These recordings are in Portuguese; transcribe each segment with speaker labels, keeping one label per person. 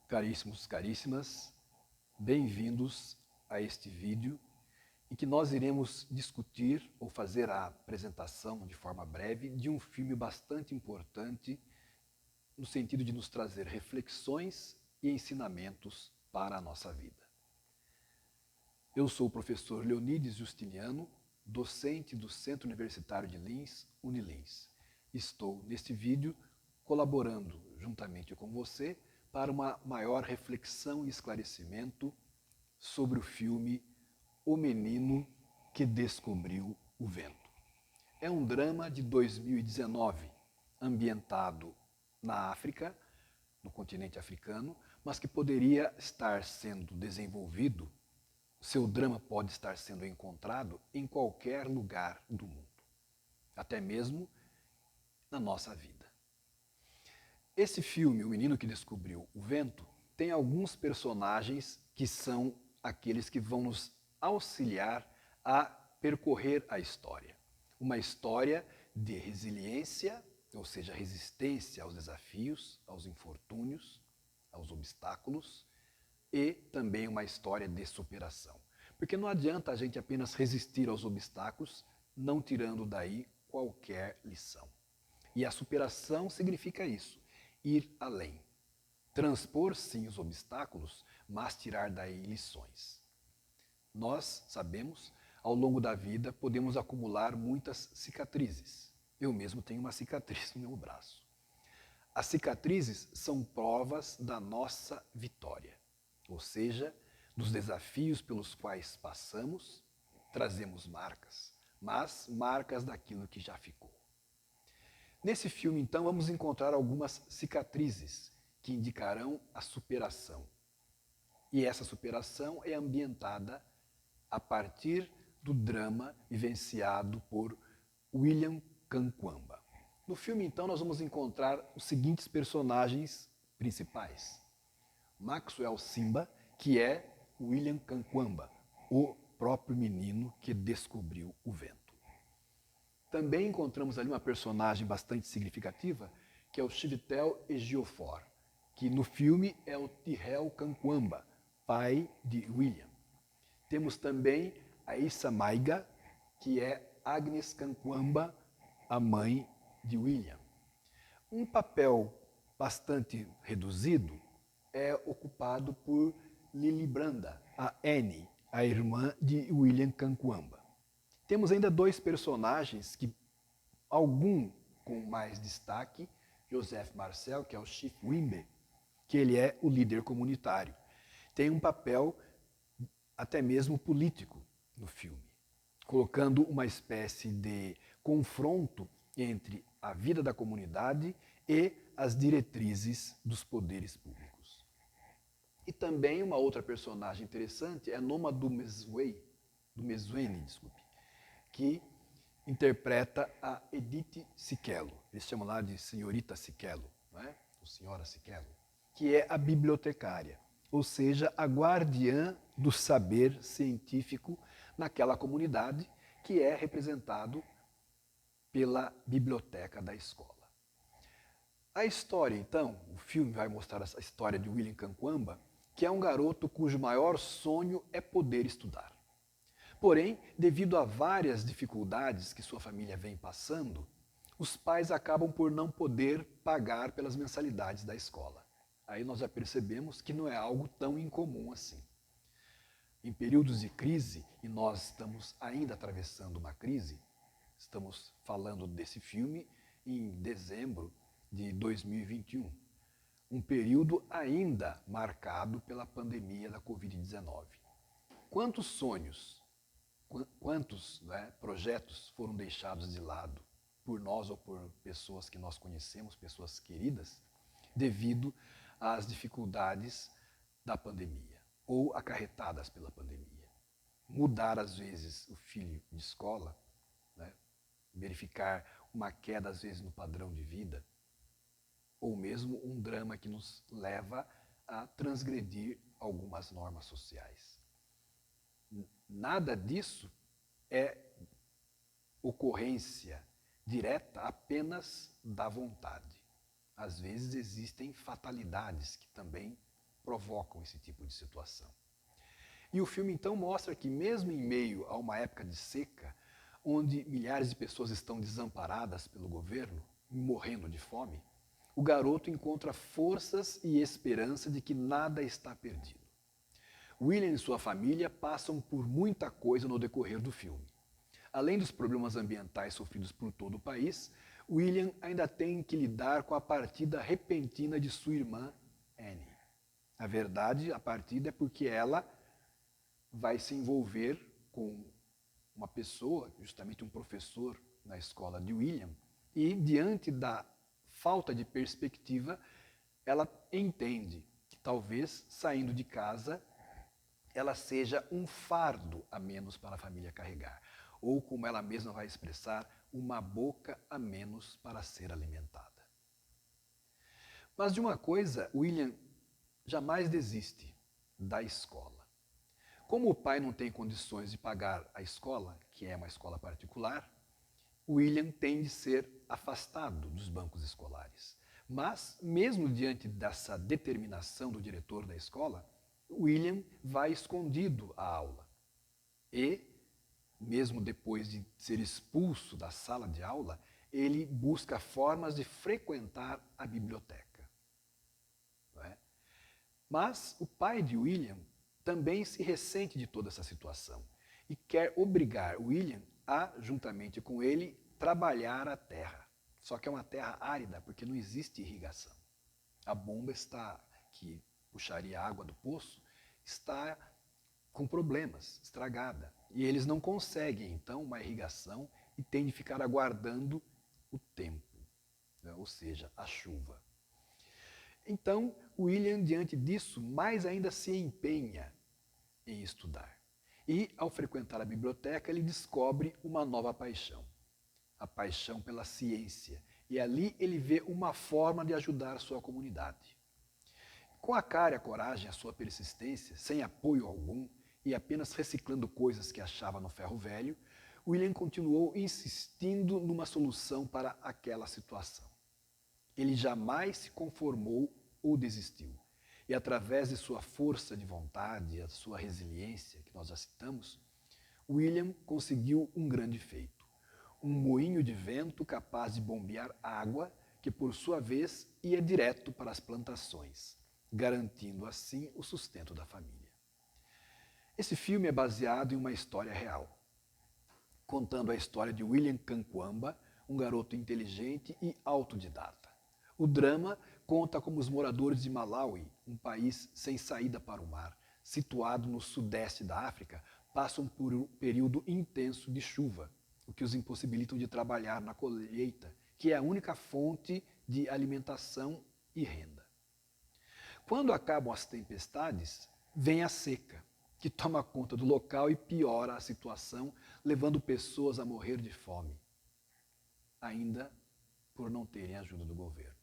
Speaker 1: Caríssimos, caríssimas, bem-vindos a este vídeo em que nós iremos discutir ou fazer a apresentação de forma breve de um filme bastante importante no sentido de nos trazer reflexões e ensinamentos para a nossa vida. Eu sou o professor Leonides Justiniano, docente do Centro Universitário de Lins, Unilins. Estou, neste vídeo, colaborando juntamente com você para uma maior reflexão e esclarecimento sobre o filme O Menino que Descobriu o Vento. É um drama de 2019, ambientado na África, no continente africano, mas que poderia estar sendo desenvolvido, seu drama pode estar sendo encontrado em qualquer lugar do mundo, até mesmo na nossa vida. Esse filme, O Menino que Descobriu o Vento, tem alguns personagens que são aqueles que vão nos auxiliar a percorrer a história. Uma história de resiliência, ou seja, resistência aos desafios, aos infortúnios, aos obstáculos, e também uma história de superação. Porque não adianta a gente apenas resistir aos obstáculos, não tirando daí qualquer lição. E a superação significa isso, ir além. Transpor, sim, os obstáculos, mas tirar daí lições. Nós sabemos, ao longo da vida, podemos acumular muitas cicatrizes. Eu mesmo tenho uma cicatriz no meu braço. As cicatrizes são provas da nossa vitória, ou seja, dos desafios pelos quais passamos, trazemos marcas, mas marcas daquilo que já ficou. Nesse filme, então, vamos encontrar algumas cicatrizes que indicarão a superação. E essa superação é ambientada a partir do drama vivenciado por William Kankwamba. No filme, então, nós vamos encontrar os seguintes personagens principais. Maxwell Simba, que é William Kankwamba, o próprio menino que descobriu o vento. Também encontramos ali uma personagem bastante significativa, que é o Chiwetel Ejiofor, que no filme é o Tirel Kankwamba, pai de William. Temos também a Issa Maiga, que é Agnes Kankwamba, a mãe de William. Um papel bastante reduzido é ocupado por Lily Branda, a Annie, a irmã de William Kankwamba. Temos ainda dois personagens que algum com mais destaque, Joseph Marcel, que é o Chief Wimbe, que ele é o líder comunitário. Tem um papel até mesmo político no filme, colocando uma espécie de confronto entre a vida da comunidade e as diretrizes dos poderes públicos. E também uma outra personagem interessante é Noma Dumezweni, que interpreta a Edith Sicelo. Eles chamam lá de senhorita Sicelo, não é? Ou senhora Sicelo, que é a bibliotecária, ou seja, a guardiã do saber científico naquela comunidade, que é representado pela biblioteca da escola. A história, então, o filme vai mostrar essa história de William Kankwamba, que é um garoto cujo maior sonho é poder estudar. Porém, devido a várias dificuldades que sua família vem passando, os pais acabam por não poder pagar pelas mensalidades da escola. Aí nós já percebemos que não é algo tão incomum assim. Em períodos de crise, e nós estamos ainda atravessando uma crise, estamos falando desse filme em dezembro de 2021, um período ainda marcado pela pandemia da Covid-19. Quantos sonhos, quantos projetos foram deixados de lado por nós ou por pessoas que nós conhecemos, pessoas queridas, devido às dificuldades da pandemia ou acarretadas pela pandemia. Mudar, às vezes, o filho de escola, verificar uma queda, às vezes, no padrão de vida, ou mesmo um drama que nos leva a transgredir algumas normas sociais. Nada disso é ocorrência direta apenas da vontade. Às vezes existem fatalidades que também provocam esse tipo de situação. E o filme então mostra que mesmo em meio a uma época de seca, onde milhares de pessoas estão desamparadas pelo governo, morrendo de fome, o garoto encontra forças e esperança de que nada está perdido. William e sua família passam por muita coisa no decorrer do filme. Além dos problemas ambientais sofridos por todo o país, William ainda tem que lidar com a partida repentina de sua irmã, Annie. Na verdade, a partida é porque ela vai se envolver com uma pessoa, justamente um professor na escola de William, e diante da falta de perspectiva, ela entende que talvez saindo de casa ela seja um fardo a menos para a família carregar, ou como ela mesma vai expressar, uma boca a menos para ser alimentada. Mas de uma coisa, William jamais desiste: da escola. Como o pai não tem condições de pagar a escola, que é uma escola particular, William tem de ser afastado dos bancos escolares. Mas, mesmo diante dessa determinação do diretor da escola, William vai escondido à aula. E, mesmo depois de ser expulso da sala de aula, ele busca formas de frequentar a biblioteca. Não é? Mas o pai de William também se ressente de toda essa situação e quer obrigar William a, juntamente com ele, trabalhar a terra. Só que é uma terra árida, porque não existe irrigação. A bomba que puxaria a água do poço está com problemas, estragada. E eles não conseguem, então, uma irrigação e têm de ficar aguardando o tempo, né? Ou seja, a chuva. Então, William, diante disso, mais ainda se empenha em estudar. E, ao frequentar a biblioteca, ele descobre uma nova paixão: a paixão pela ciência. E ali ele vê uma forma de ajudar a sua comunidade. Com a cara e a coragem, a sua persistência, sem apoio algum e apenas reciclando coisas que achava no ferro velho, William continuou insistindo numa solução para aquela situação. Ele jamais se conformou ou desistiu. E através de sua força de vontade, a sua resiliência, que nós já citamos, William conseguiu um grande feito: um moinho de vento capaz de bombear água que, por sua vez, ia direto para as plantações, garantindo assim o sustento da família. Esse filme é baseado em uma história real, contando a história de William Kankwamba, um garoto inteligente e autodidata. O drama conta como os moradores de Malawi, um país sem saída para o mar, situado no sudeste da África, passam por um período intenso de chuva, o que os impossibilitam de trabalhar na colheita, que é a única fonte de alimentação e renda. Quando acabam as tempestades, vem a seca, que toma conta do local e piora a situação, levando pessoas a morrer de fome, ainda por não terem ajuda do governo.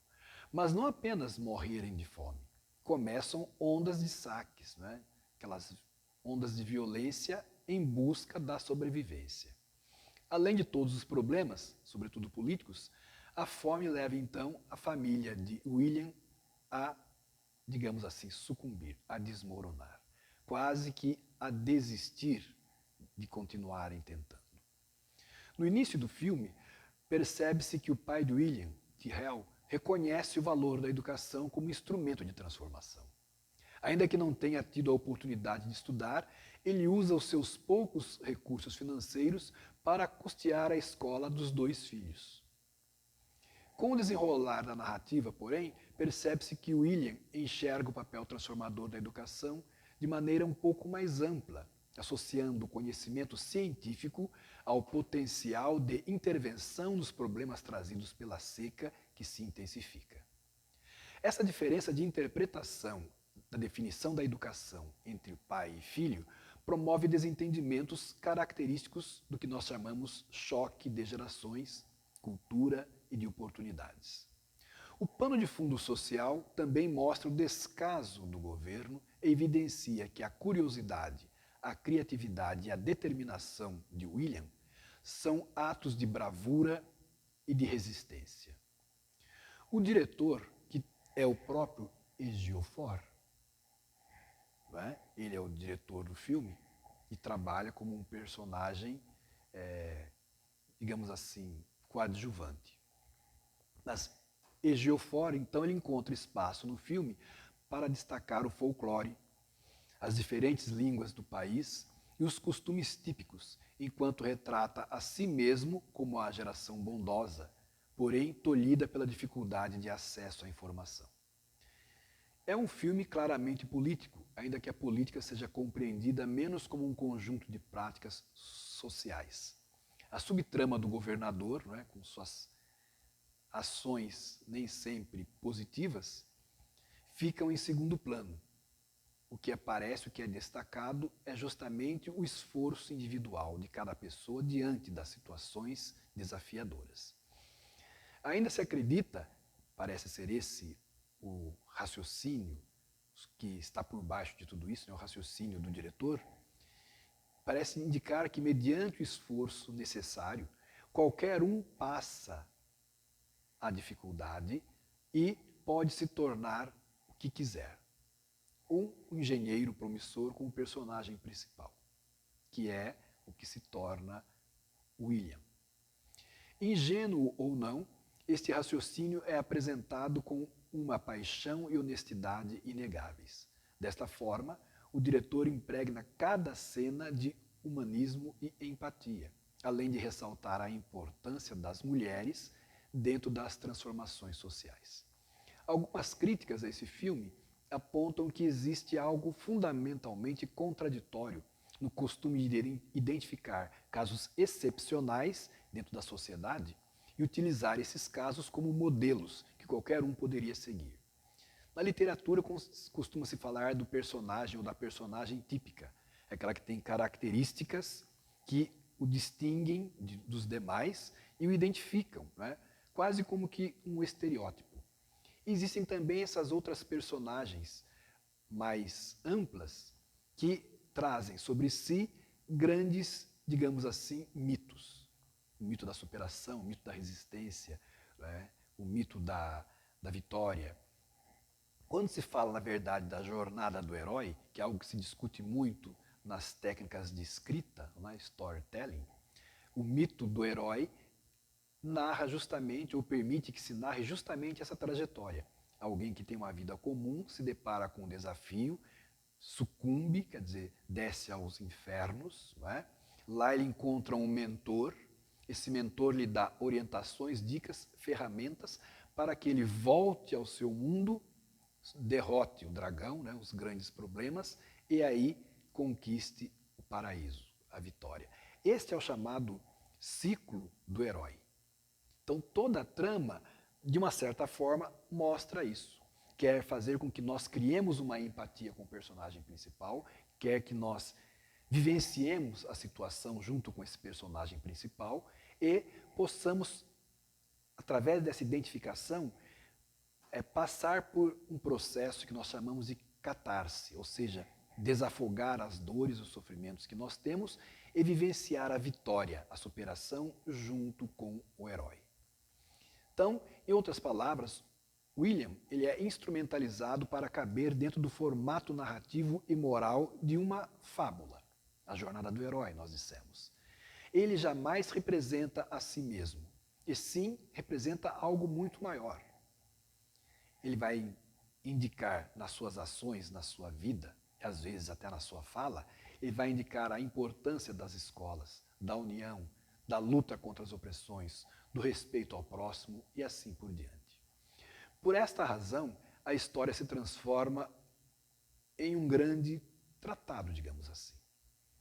Speaker 1: Mas não apenas morrerem de fome, começam ondas de saques, né? Aquelas ondas de violência em busca da sobrevivência. Além de todos os problemas, sobretudo políticos, a fome leva então a família de William a, digamos assim, sucumbir, a desmoronar, quase que a desistir de continuarem tentando. No início do filme, percebe-se que o pai de William, Tyrrell, reconhece o valor da educação como instrumento de transformação. Ainda que não tenha tido a oportunidade de estudar, ele usa os seus poucos recursos financeiros para custear a escola dos 2 filhos. Com o desenrolar da narrativa, porém, percebe-se que William enxerga o papel transformador da educação de maneira um pouco mais ampla, associando o conhecimento científico ao potencial de intervenção nos problemas trazidos pela seca que se intensifica. Essa diferença de interpretação da definição da educação entre pai e filho promove desentendimentos característicos do que nós chamamos choque de gerações, cultura e de oportunidades. O pano de fundo social também mostra o descaso do governo e evidencia que a curiosidade, a criatividade e a determinação de William são atos de bravura e de resistência. O diretor, que é o próprio Ejiofor, não é? Ele é o diretor do filme e trabalha como um personagem, digamos assim, coadjuvante. Mas Ejiofor, então, ele encontra espaço no filme para destacar o folclore, as diferentes línguas do país e os costumes típicos, enquanto retrata a si mesmo como a geração bondosa, porém tolhida pela dificuldade de acesso à informação. É um filme claramente político, ainda que a política seja compreendida menos como um conjunto de práticas sociais. A subtrama do governador, não é, com suas ações nem sempre positivas, ficam em segundo plano. O que aparece, o que é destacado, é justamente o esforço individual de cada pessoa diante das situações desafiadoras. Ainda se acredita, parece ser esse o raciocínio que está por baixo de tudo isso, né, o raciocínio do diretor, parece indicar que, mediante o esforço necessário, qualquer um passa a dificuldade e pode se tornar o que quiser. Um engenheiro promissor como personagem principal, que é o que se torna William. Ingênuo ou não, este raciocínio é apresentado com uma paixão e honestidade inegáveis. Desta forma, o diretor impregna cada cena de humanismo e empatia, além de ressaltar a importância das mulheres dentro das transformações sociais. Algumas críticas a esse filme apontam que existe algo fundamentalmente contraditório no costume de identificar casos excepcionais dentro da sociedade e utilizar esses casos como modelos que qualquer um poderia seguir. Na literatura costuma-se falar do personagem ou da personagem típica, aquela que tem características que o distinguem dos demais e o identificam, né? Quase como que um estereótipo. Existem também essas outras personagens mais amplas que trazem sobre si grandes, digamos assim, mitos. O mito da superação, o mito da resistência, né? O mito da vitória. Quando se fala, na verdade, da jornada do herói, que é algo que se discute muito nas técnicas de escrita, né? Storytelling, o mito do herói narra justamente, ou permite que se narre justamente essa trajetória. Alguém que tem uma vida comum se depara com um desafio, sucumbe, quer dizer, desce aos infernos, não é? Lá ele encontra um mentor, esse mentor lhe dá orientações, dicas, ferramentas para que ele volte ao seu mundo, derrote o dragão, né, os grandes problemas, e aí conquiste o paraíso, a vitória. Este é o chamado ciclo do herói. Então toda a trama, de uma certa forma, mostra isso. Quer fazer com que nós criemos uma empatia com o personagem principal, quer que nós vivenciemos a situação junto com esse personagem principal e possamos, através dessa identificação, passar por um processo que nós chamamos de catarse, ou seja, desafogar as dores, os sofrimentos que nós temos e vivenciar a vitória, a superação junto com o herói. Então, em outras palavras, William ele é instrumentalizado para caber dentro do formato narrativo e moral de uma fábula, a jornada do herói, nós dissemos. Ele jamais representa a si mesmo, e sim representa algo muito maior. Ele vai indicar nas suas ações, na sua vida, às vezes até na sua fala, ele vai indicar a importância das escolas, da união, da luta contra as opressões, do respeito ao próximo e assim por diante. Por esta razão, a história se transforma em um grande tratado, digamos assim.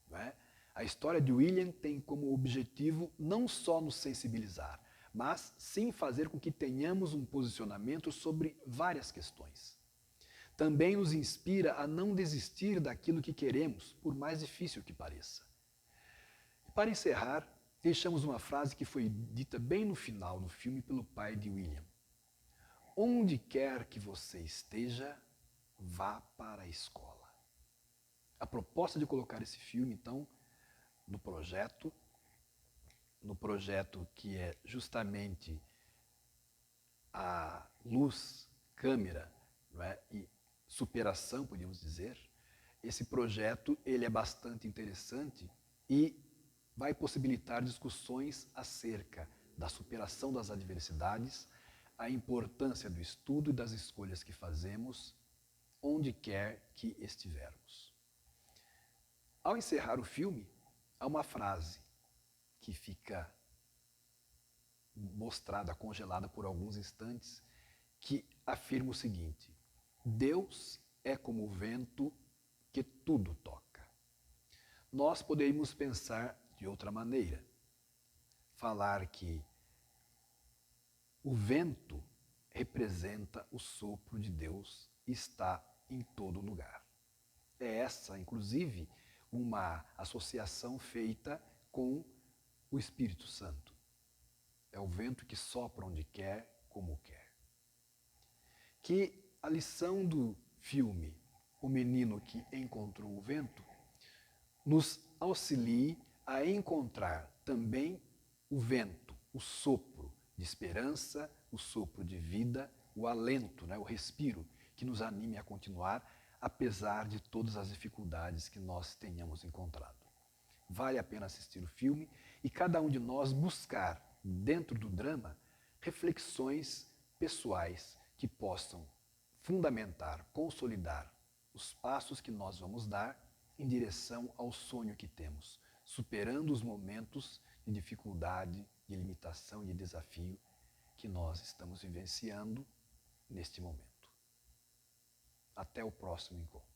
Speaker 1: Não é? A história de William tem como objetivo não só nos sensibilizar, mas sim fazer com que tenhamos um posicionamento sobre várias questões. Também nos inspira a não desistir daquilo que queremos, por mais difícil que pareça. E para encerrar, deixamos uma frase que foi dita bem no final do filme pelo pai de William. Onde quer que você esteja, vá para a escola. A proposta de colocar esse filme, então, no projeto que é justamente a luz, câmera, não é? E superação, podíamos dizer, esse projeto ele é bastante interessante e vai possibilitar discussões acerca da superação das adversidades, a importância do estudo e das escolhas que fazemos, onde quer que estivermos. Ao encerrar o filme, há uma frase que fica mostrada, congelada por alguns instantes, que afirma o seguinte: Deus é como o vento que tudo toca. Nós poderíamos pensar de outra maneira, falar que o vento representa o sopro de Deus e está em todo lugar. É essa, inclusive, uma associação feita com o Espírito Santo. É o vento que sopra onde quer, como quer. Que a lição do filme O Menino que Encontrou o Vento nos auxilie a encontrar também o vento, o sopro de esperança, o sopro de vida, o alento, o respiro que nos anime a continuar, apesar de todas as dificuldades que nós tenhamos encontrado. Vale a pena assistir o filme e cada um de nós buscar, dentro do drama, reflexões pessoais que possam fundamentar, consolidar os passos que nós vamos dar em direção ao sonho que temos, superando os momentos de dificuldade, de limitação e de desafio que nós estamos vivenciando neste momento. Até o próximo encontro.